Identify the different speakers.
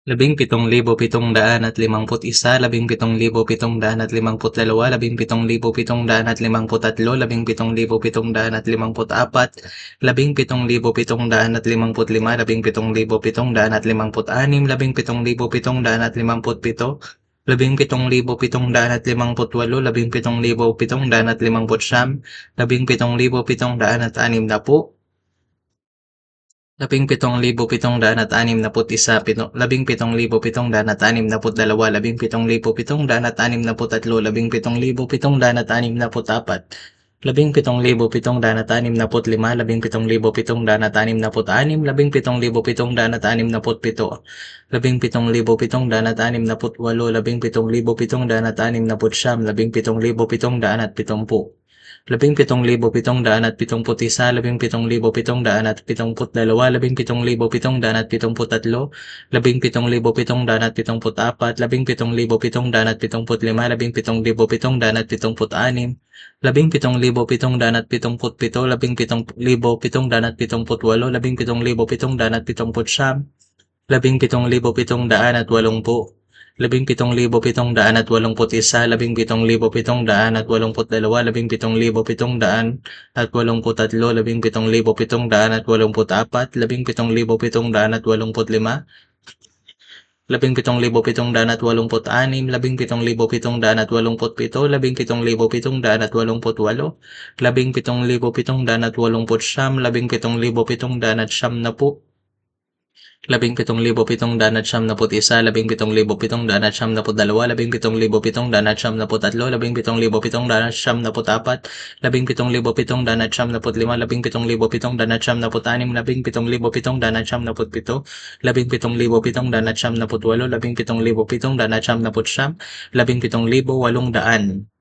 Speaker 1: 17,751, 17,752, 17,753, 17,754, 17,755, 17,756, 17,757, 17,758, 17,759, 17,760, 17,761, 17,762, 17,763, 17,764, 17,765, 17,766, 17,767, 17,768, 17,769, 17,770, 17,771, 17,772, 17,773, 17,774, 17,775, 17,776, 17,777, 17,778, 17,779, 17,780, 17,781, 17,782, 17,783, 17,784, 17,785, 17,786, 17,787, 17,788, 17,789, 17,790, 17,791, 17,792, 17,793, 17,794, 17,795, 17,796, 17,797, 17,798, 17,799, 17,800,